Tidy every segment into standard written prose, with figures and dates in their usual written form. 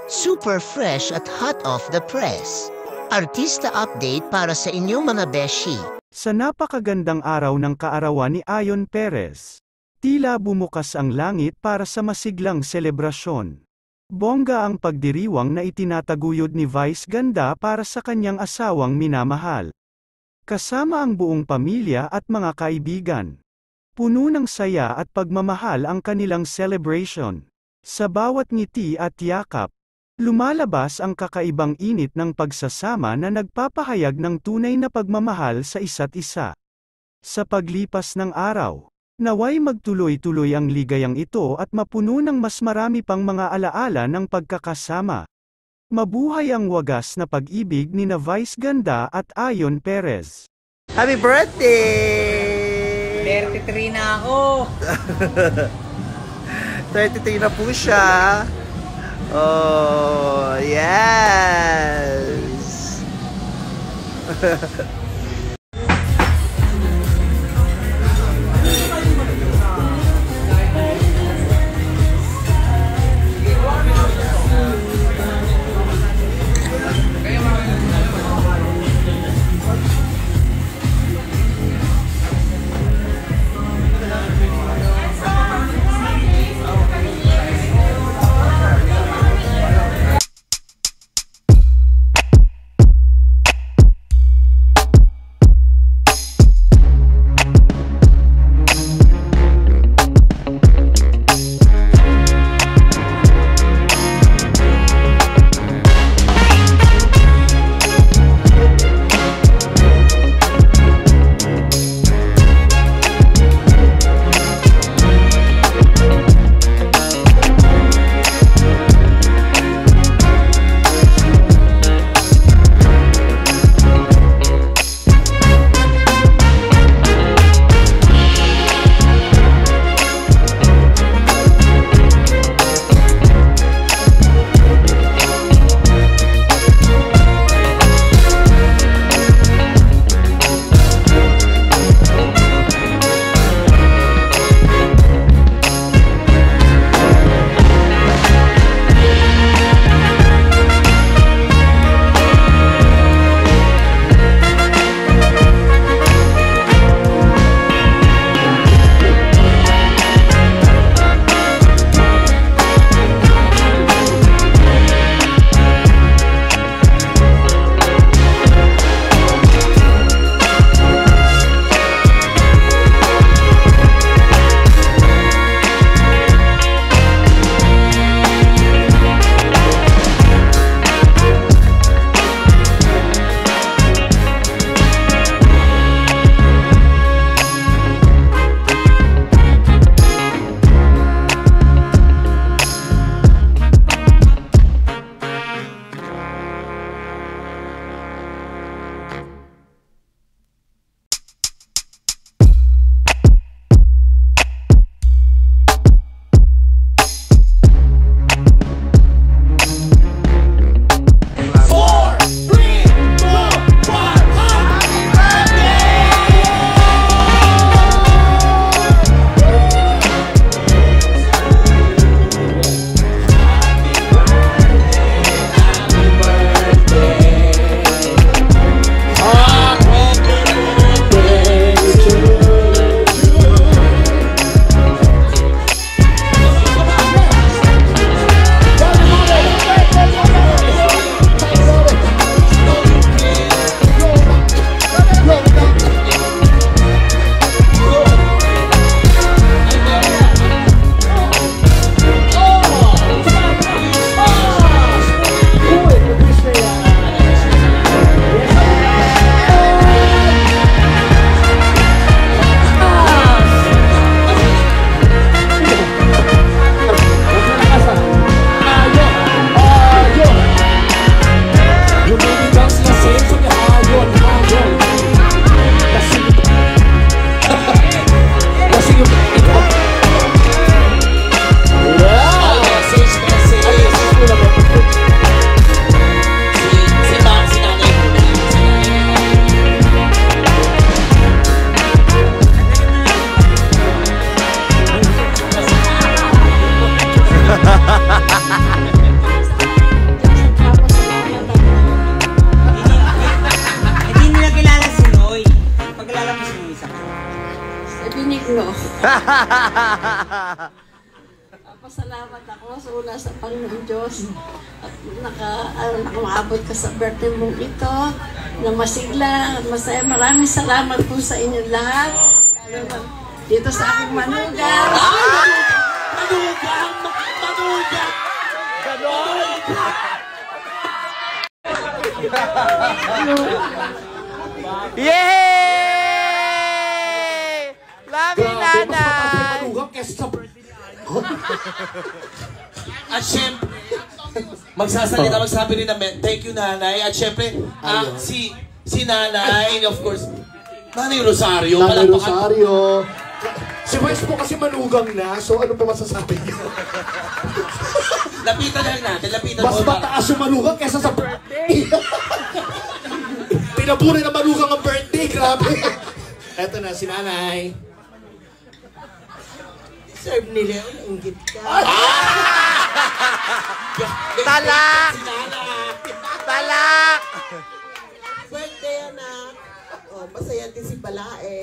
Super fresh at hot off the press. Artista update para sa inyong mga beshi. Sa napakagandang araw ng kaarawan ni Ayon Perez, tila bumukas ang langit para sa masiglang selebrasyon. Bongga ang pagdiriwang na itinataguyod ni Vice Ganda para sa kanyang asawang minamahal. Kasama ang buong pamilya at mga kaibigan. Puno ng saya at pagmamahal ang kanilang celebration. Sa bawat ngiti at yakap, lumalabas ang kakaibang init ng pagsasama na nagpapahayag ng tunay na pagmamahal sa isa't isa. Sa paglipas ng araw, naway magtuloy-tuloy ang ligayang ito at mapuno ng mas marami pang mga alaala ng pagkakasama. Mabuhay ang wagas na pag-ibig ni na Vice Ganda at Ayon Perez. Happy birthday! 33 na ako. 33 na po siya. Oh, yes! Pasalamat ako sa una sa Panginoon Diyos at nakamaabot ka sa birthday mong ito na masigla at masaya. Maraming salamat po sa inyo lahat. Dito sa aking manugang. Manugang! Manugang! Ganon! Yay! Love you, nanay! Manugang kesa sa birthday ni Ayon. At syempre, magsabi rin namin, thank you, nanay. At syempre, si nanay, of course, Nanay Rosario. Nanay Rosario. Si Wes po kasi manugang na, so ano pa masasabi niyo? Lapitan lang natin, lapitan Mas mo. mataas yung manugang kesa sa birthday. Pinaburi na manugang ang birthday, grabe. Eto na, si nanay. Serve nila yun, inggit ka. Talak! Si nanay. Talak! Birthday, anak. Oh, masaya din si Balae.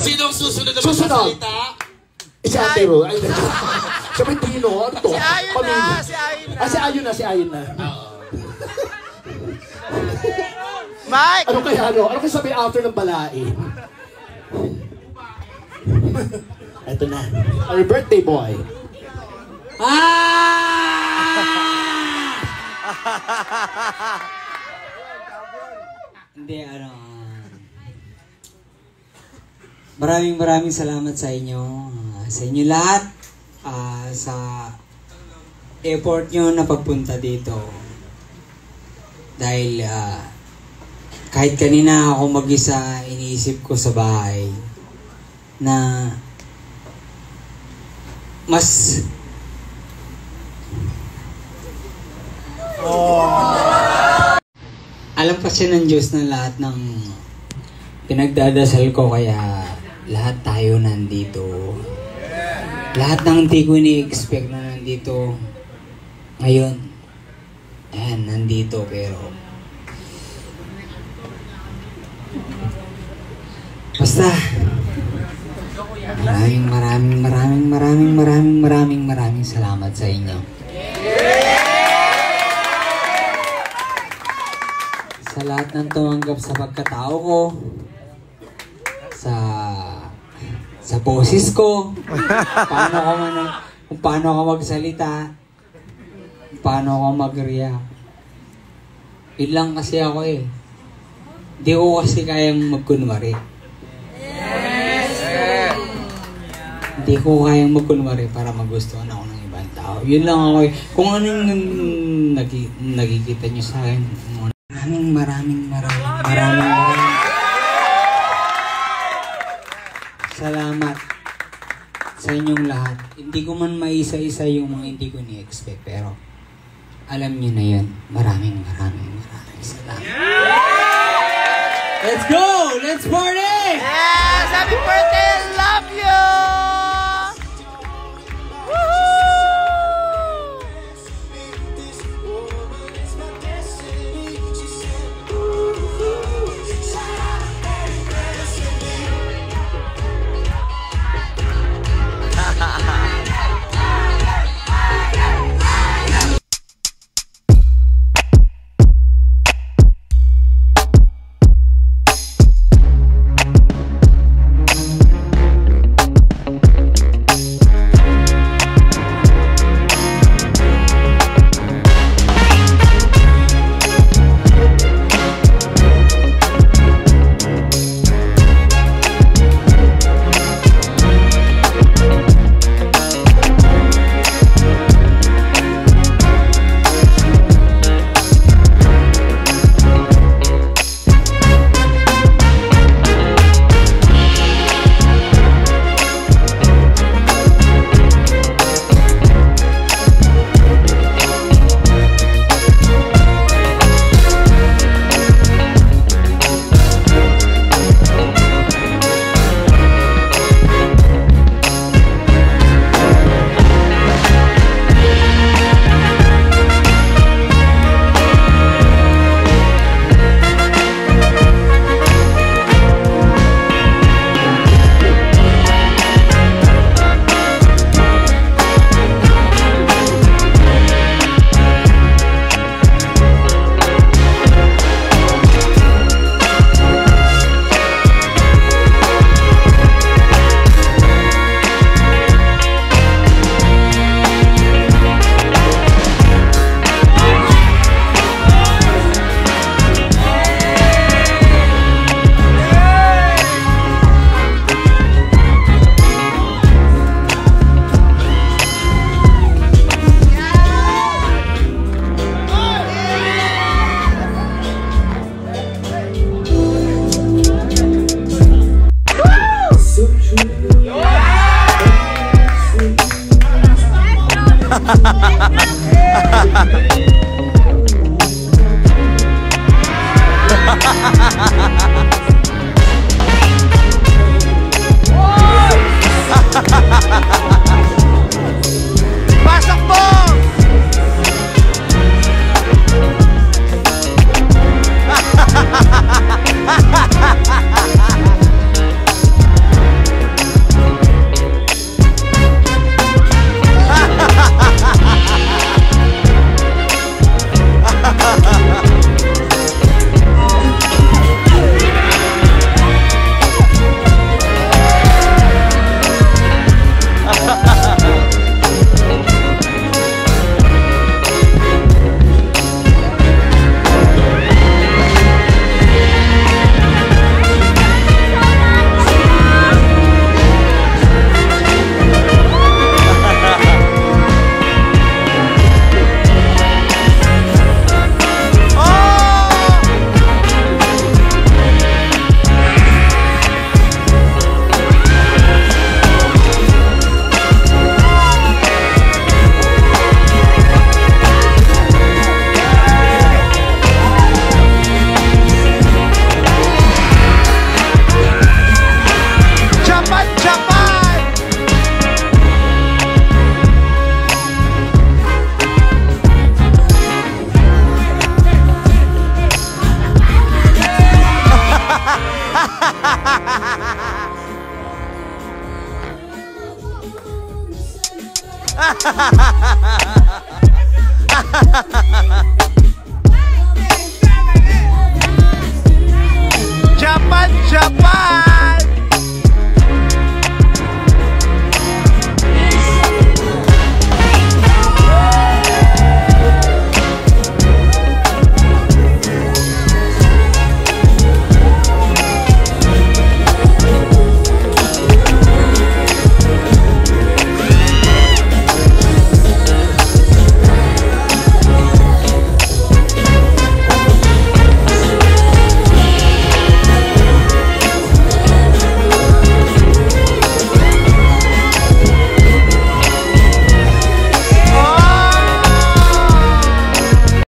Sino ang susunod na Susunod. magsasalita? Si Ate Ro. Ay, sabi Tino, ano to? Si Ayon na! Pamilya. Si Ayon na! Si Ayon na, si Ayon na. Mike! Ano kaya ano? Ano kaya sabi after ng balain? Eto na. Our birthday boy. Hindi, maraming salamat sa inyo. Sa inyo lahat. Sa effort nyo na pagpunta dito. Dahil kahit kanina ako mag-isa, iniisip ko sa bahay na mas alam kasi ng Diyos na lahat ng pinagdadasal ko, kaya lahat tayo nandito. Lahat ng hindi ko ni-expect na nandito ngayon. Ayan, nandito, pero basta maraming salamat sa inyo. Sa lahat ng tumanggap sa pagkatao ko, sa boses ko, kung paano ako magsalita, kung paano ako mag-react. Yun lang kasi ako eh. Hindi ko kasi kayang magkunwari. Hindi ko kayang magkunwari para magustuhan ako ng ibang tao. Yun lang ako eh. Kung anong nakikita nyo sa akin, maraming salamat sa inyong lahat. Hindi ko man maisa-isa yung mga hindi ko ni-expect, pero alam niyo na yun. Maraming salamat. Let's go! Let's party! Yes! Happy birthday! Love you! Pasok mo! Ha ha ha ha!